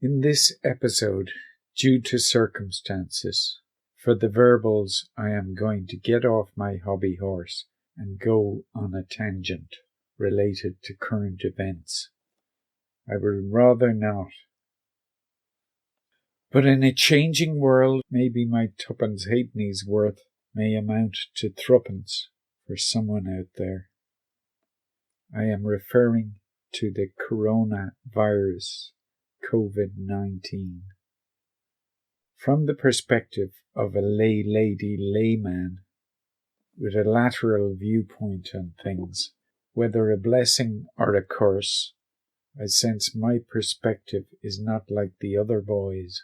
In this episode, due to circumstances, for the verbals I am going to get off my hobby horse and go on a tangent related to current events. I would rather not. But in a changing world, maybe my tuppence halfpenny's worth may amount to threepence for someone out there. I am referring to the coronavirus, Covid-19. From the perspective of a layman with a lateral viewpoint on things, whether a blessing or a curse, I sense my perspective is not like the other boys.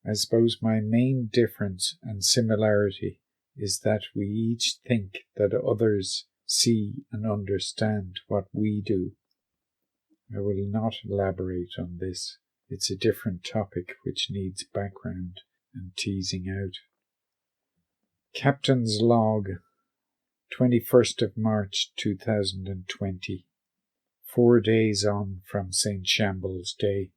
I suppose my main difference and similarity is that we each think that others see and understand what we do. I will not elaborate on this. It's a different topic which needs background and teasing out. Captain's Log, 21st of March 2020. 4 days on from St. Shambles Day.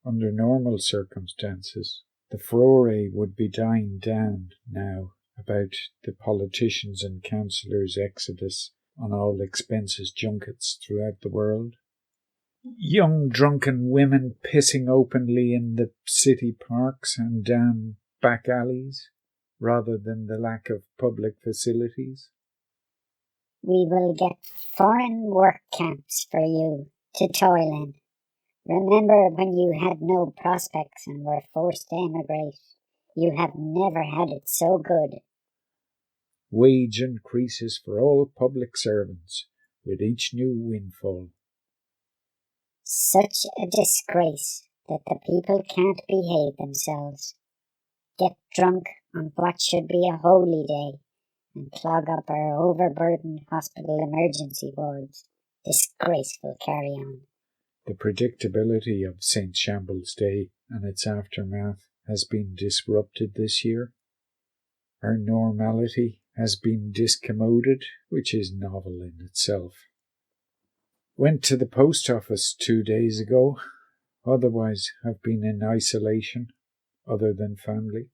Under normal circumstances, the furore would be dying down now about the politicians and councillors' exodus on all expenses junkets throughout the world. Young drunken women pissing openly in the city parks and down back alleys, rather than the lack of public facilities. We will get foreign work camps for you to toil in. Remember when you had no prospects and were forced to emigrate? You have never had it so good. Wage increases for all public servants with each new windfall. Such a disgrace that the people can't behave themselves. Get drunk on what should be a holy day and clog up our overburdened hospital emergency wards. Disgraceful carry-on. The predictability of St. Shambles Day and its aftermath has been disrupted this year. Our normality has been discommoded, which is novel in itself. Went to the post office 2 days ago, otherwise have been in isolation, other than family.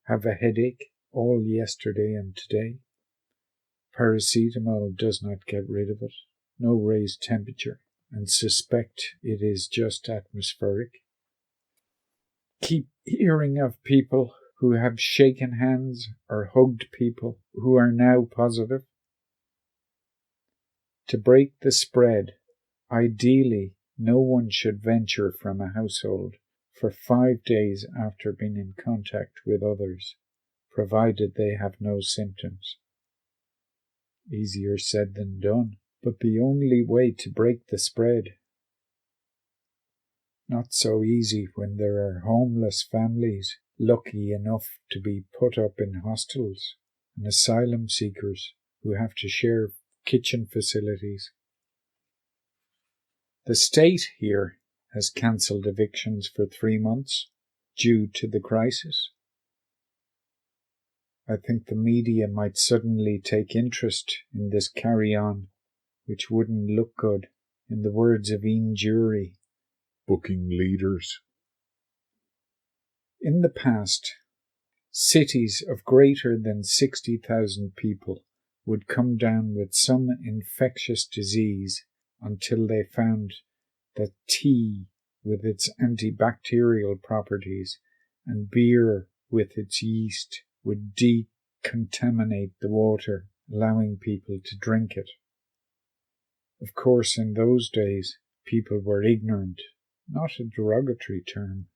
Have a headache all yesterday and today. Paracetamol does not get rid of it. No raised temperature, and suspect it is just atmospheric. Keep hearing of people who have shaken hands or hugged people who are now positive. To break the spread, ideally no one should venture from a household for 5 days after being in contact with others, provided they have no symptoms. Easier said than done, but the only way to break the spread. Not so easy when there are homeless families lucky enough to be put up in hostels and asylum seekers who have to share kitchen facilities. The state here has cancelled evictions for 3 months due to the crisis. I think the media might suddenly take interest in this carry-on, which wouldn't look good, in the words of Ian Jury, booking leaders. In the past, cities of greater than 60,000 people would come down with some infectious disease until they found that tea with its antibacterial properties and beer with its yeast would decontaminate the water, allowing people to drink it. Of course, in those days, people were ignorant, not a derogatory term.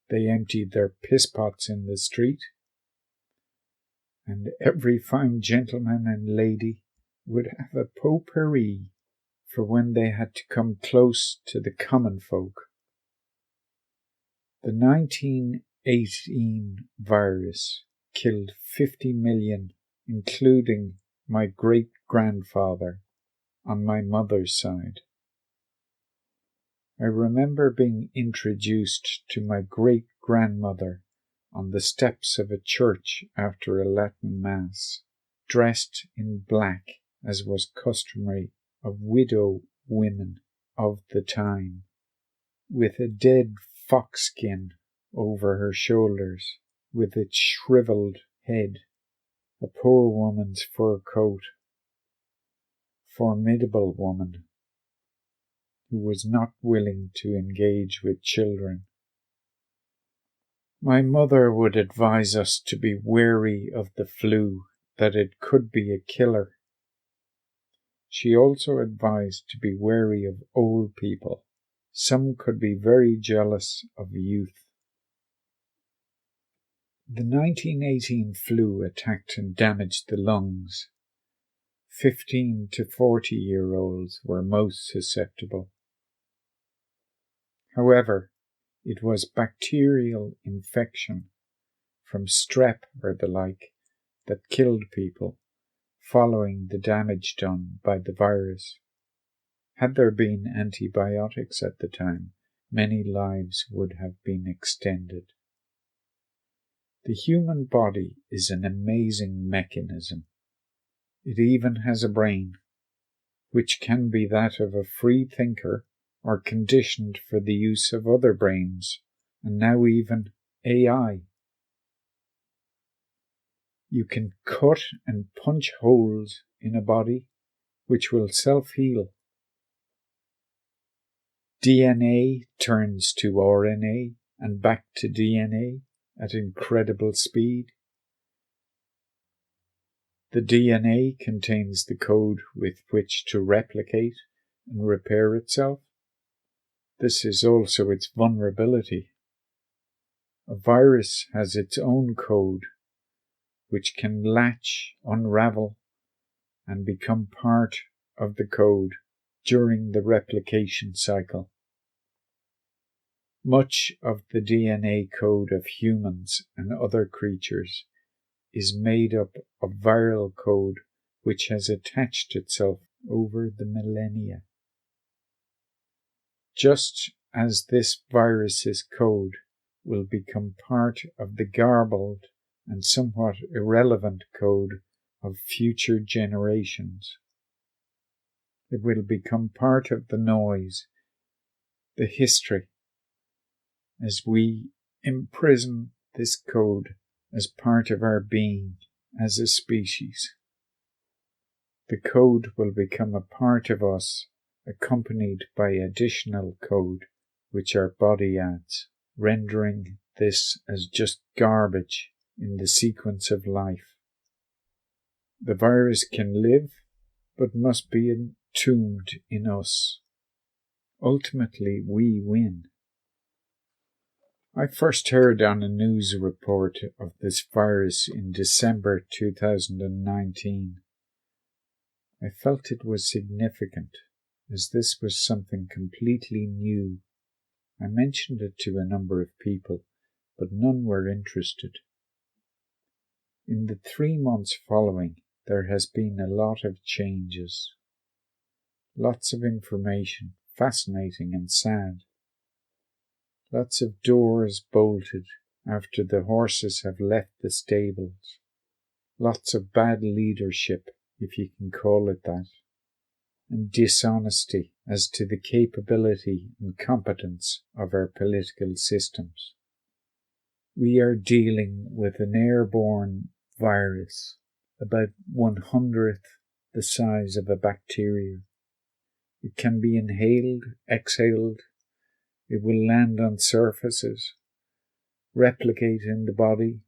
They emptied their piss pots in the street, and every fine gentleman and lady would have a potpourri for when they had to come close to the common folk. The 1918 virus killed 50 million, including my great-grandfather on my mother's side. I remember being introduced to my great-grandmother on the steps of a church after a Latin Mass, dressed in black, as was customary of widow women of the time, with a dead fox skin over her shoulders, with its shriveled head, a poor woman's fur coat, formidable woman who was not willing to engage with children. My mother would advise us to be wary of the flu, that it could be a killer. She also advised to be wary of old people. Some could be very jealous of youth. The 1918 flu attacked and damaged the lungs. 15 to 40-year-olds were most susceptible. However, it was bacterial infection from strep or the like that killed people following the damage done by the virus. Had there been antibiotics at the time, many lives would have been extended. The human body is an amazing mechanism. It even has a brain, which can be that of a free thinker or conditioned for the use of other brains, and now even AI. You can cut and punch holes in a body which will self-heal. DNA turns to RNA and back to DNA at incredible speed. The DNA contains the code with which to replicate and repair itself. This is also its vulnerability. A virus has its own code, which can latch, unravel, and become part of the code during the replication cycle. Much of the DNA code of humans and other creatures is made up of viral code which has attached itself over the millennia. Just as this virus's code will become part of the garbled and somewhat irrelevant code of future generations, it will become part of the noise, the history, as we imprison this code as part of our being as a species. The code will become a part of us, accompanied by additional code which our body adds, rendering this as just garbage in the sequence of life. The virus can live, but must be entombed in us. Ultimately, we win. I first heard on a news report of this virus in December 2019. I felt it was significant, as this was something completely new. I mentioned it to a number of people, but none were interested. In the 3 months following, there has been a lot of changes. Lots of information, fascinating and sad. Lots of doors bolted after the horses have left the stables. Lots of bad leadership, if you can call it that, and dishonesty as to the capability and competence of our political systems. We are dealing with an airborne virus, about 1/100th the size of a bacteria. It can be inhaled, exhaled. It will land on surfaces, replicate in the body,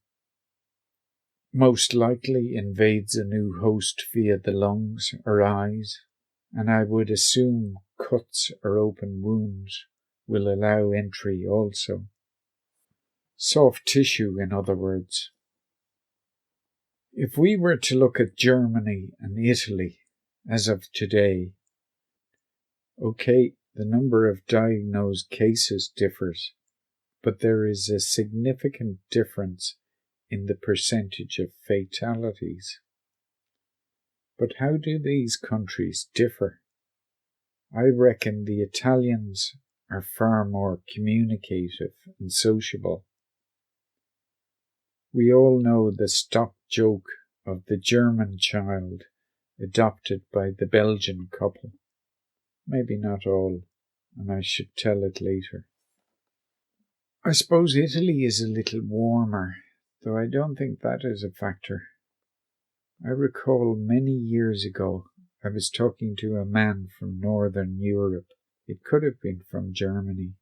most likely invades a new host via the lungs or eyes, and I would assume cuts or open wounds will allow entry also. Soft tissue, in other words. If we were to look at Germany and Italy as of today, okay, the number of diagnosed cases differs, but there is a significant difference in the percentage of fatalities. But how do these countries differ? I reckon the Italians are far more communicative and sociable. We all know the stock joke of the German child adopted by the Belgian couple. Maybe not all, and I should tell it later. I suppose Italy is a little warmer, though I don't think that is a factor. I recall many years ago I was talking to a man from Northern Europe. It could have been from Germany.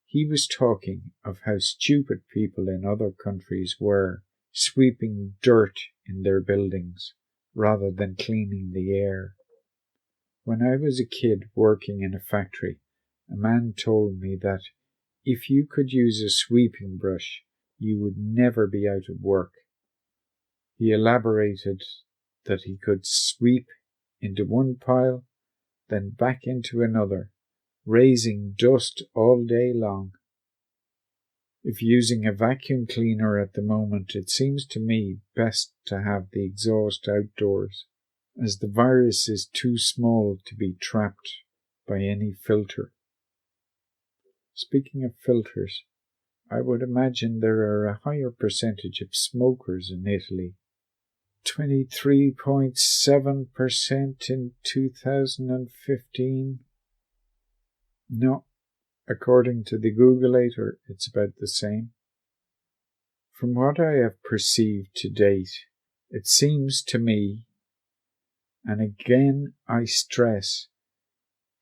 He was talking of how stupid people in other countries were sweeping dirt in their buildings rather than cleaning the air. When I was a kid working in a factory, a man told me that if you could use a sweeping brush, you would never be out of work. He elaborated that he could sweep into one pile, then back into another, raising dust all day long. If using a vacuum cleaner at the moment, it seems to me best to have the exhaust outdoors, as the virus is too small to be trapped by any filter. Speaking of filters, I would imagine there are a higher percentage of smokers in Italy. 23.7% in 2015. No, according to the Googleator, it's about the same. From what I have perceived to date, it seems to me, and again I stress,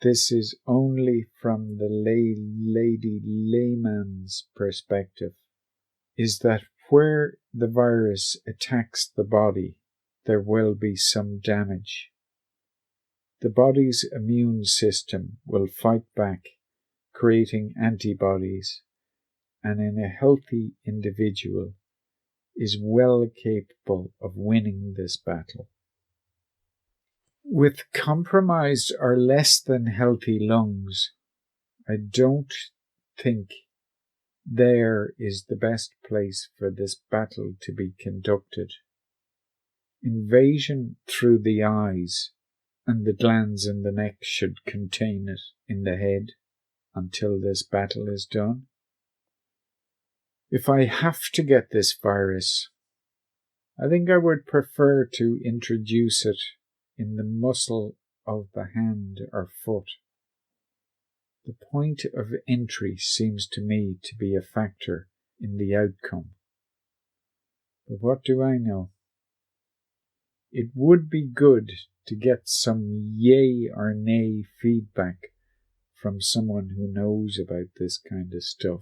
this is only from the layman's perspective, is that where the virus attacks the body, there will be some damage. The body's immune system will fight back, creating antibodies, and in a healthy individual is well capable of winning this battle. With compromised or less than healthy lungs, I don't think there is the best place for this battle to be conducted. Invasion through the eyes and the glands in the neck should contain it in the head until this battle is done. If I have to get this virus, I think I would prefer to introduce it in the muscle of the hand or foot. The point of entry seems to me to be a factor in the outcome. But what do I know? It would be good to get some yay or nay feedback from someone who knows about this kind of stuff.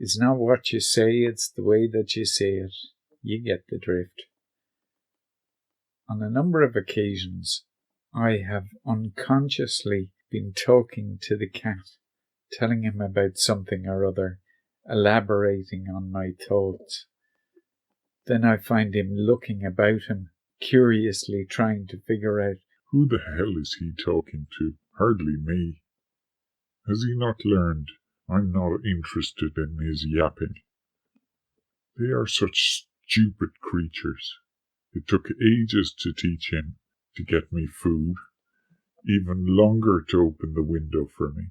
It's not what you say, it's the way that you say it. You get the drift. On a number of occasions, I have unconsciously been talking to the cat, telling him about something or other, elaborating on my thoughts. Then I find him looking about him, curiously trying to figure out, who the hell is he talking to? Hardly me. Has he not learned I'm not interested in his yapping? They are such stupid creatures. It took ages to teach him to get me food, even longer to open the window for me.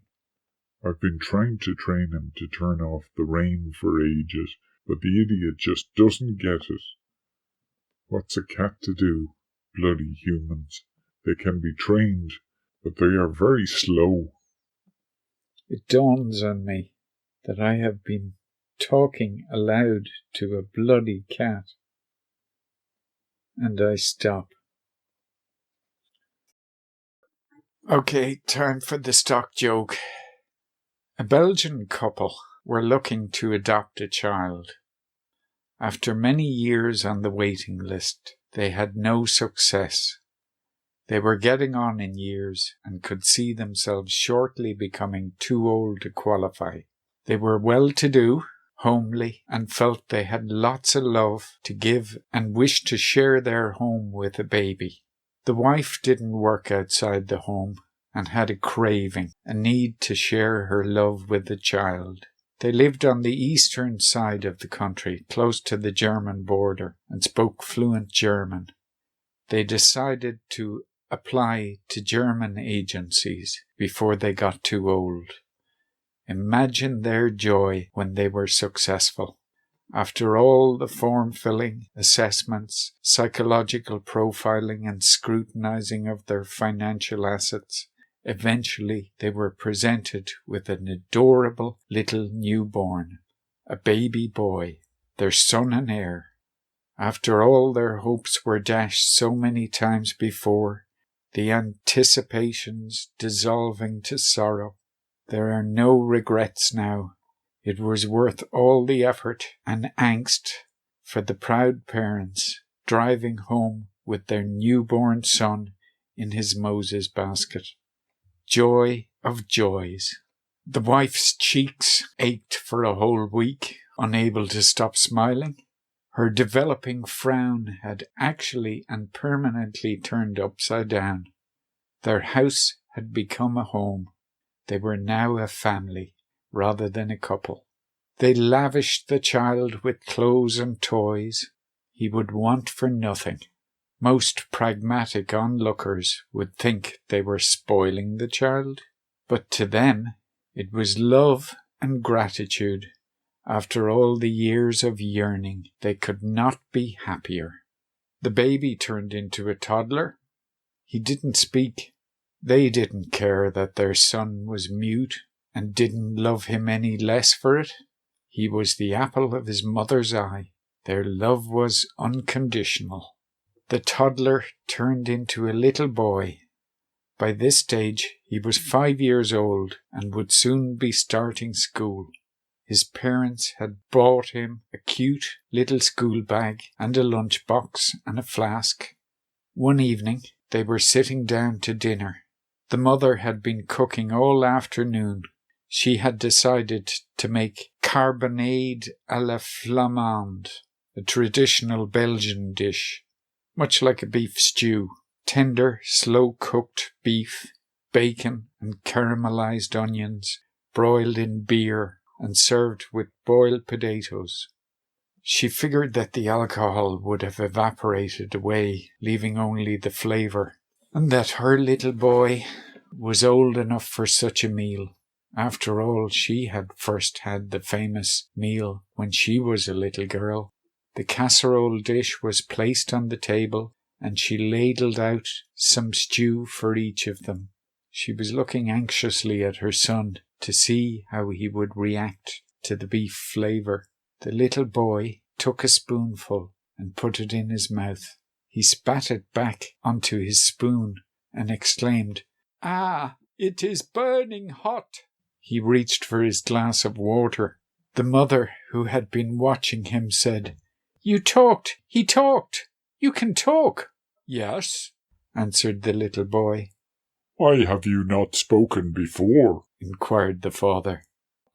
I've been trying to train him to turn off the rain for ages, but the idiot just doesn't get it. What's a cat to do? Bloody humans. They can be trained, but they are very slow. It dawns on me that I have been talking aloud to a bloody cat. And I stop. Okay, time for the stock joke. A Belgian couple were looking to adopt a child. After many years on the waiting list, they had no success. They were getting on in years and could see themselves shortly becoming too old to qualify. They were well-to-do, homely, and felt they had lots of love to give and wished to share their home with a baby. The wife didn't work outside the home and had a craving, a need to share her love with the child. They lived on the eastern side of the country, close to the German border, and spoke fluent German. They decided to apply to German agencies before they got too old. Imagine their joy when they were successful. After all the form-filling, assessments, psychological profiling and scrutinizing of their financial assets, eventually they were presented with an adorable little newborn, a baby boy, their son and heir. After all their hopes were dashed so many times before, the anticipations dissolving to sorrow, there are no regrets now. It was worth all the effort and angst for the proud parents driving home with their newborn son in his Moses basket. Joy of joys. The wife's cheeks ached for a whole week, unable to stop smiling. Her developing frown had actually and permanently turned upside down. Their house had become a home. They were now a family, rather than a couple. They lavished the child with clothes and toys. He would want for nothing. Most pragmatic onlookers would think they were spoiling the child, but to them it was love and gratitude. After all the years of yearning, they could not be happier. The baby turned into a toddler. He didn't speak. They didn't care that their son was mute and didn't love him any less for it. He was the apple of his mother's eye. Their love was unconditional. The toddler turned into a little boy. By this stage, he was 5 years old and would soon be starting school. His parents had bought him a cute little school bag and a lunch box and a flask. One evening, they were sitting down to dinner. The mother had been cooking all afternoon. She had decided to make carbonade à la flamande, a traditional Belgian dish, much like a beef stew. Tender, slow-cooked beef, bacon and caramelized onions, broiled in beer and served with boiled potatoes. She figured that the alcohol would have evaporated away, leaving only the flavour, and that her little boy was old enough for such a meal. After all, she had first had the famous meal when she was a little girl. The casserole dish was placed on the table, and she ladled out some stew for each of them. She was looking anxiously at her son to see how he would react to the beef flavour. The little boy took a spoonful and put it in his mouth. He spat it back onto his spoon and exclaimed, "Ah, it is burning hot!" He reached for his glass of water. The mother, who had been watching him, said, "You talked! He talked! You can talk!" "Yes," answered the little boy. "Why have you not spoken before?" inquired the father.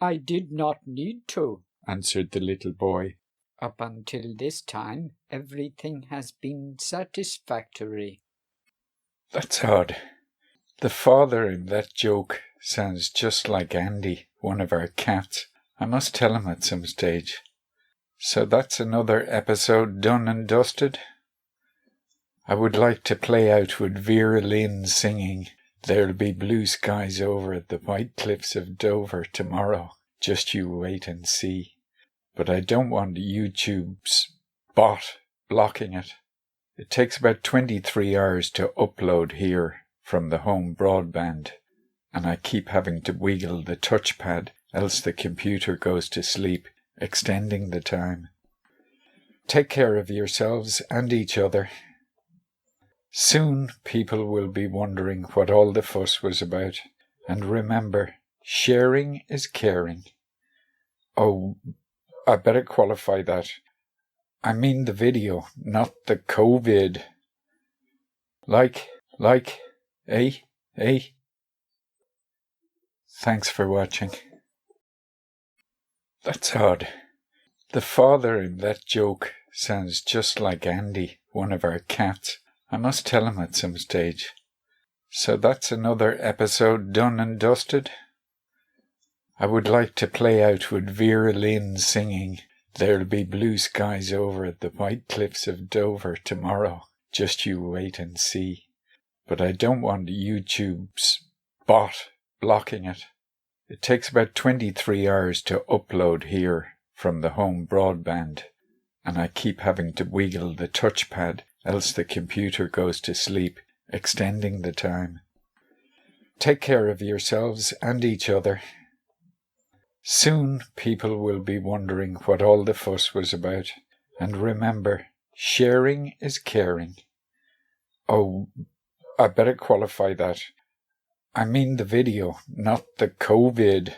"I did not need to," answered the little boy. "Up until this time, everything has been satisfactory." That's odd. The father in that joke sounds just like Andy, one of our cats. I must tell him at some stage. So that's another episode done and dusted. I would like to play out with Vera Lynn singing "There'll be blue skies over the white cliffs of Dover tomorrow. Just you wait and see." But I don't want YouTube's bot blocking it. It takes about 23 hours to upload here from the home broadband, and I keep having to wiggle the touchpad, else the computer goes to sleep, extending the time. Take care of yourselves and each other. Soon people will be wondering what all the fuss was about. And remember, sharing is caring. Oh, I better qualify that. I mean the video, not the COVID. Eh? Thanks for watching. That's odd. The father in that joke sounds just like Andy, one of our cats. I must tell him at some stage. So that's another episode done and dusted. I would like to play out with Vera Lynn singing "There'll be blue skies over the white cliffs of Dover tomorrow. Just you wait and see." But I don't want YouTube's bot blocking it. It takes about 23 hours to upload here from the home broadband, and I keep having to wiggle the touchpad, else the computer goes to sleep, extending the time. Take care of yourselves and each other. Soon people will be wondering what all the fuss was about. And remember, sharing is caring. Oh, I better qualify that. I mean the video, not the COVID.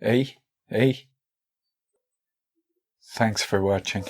Eh? Thanks for watching.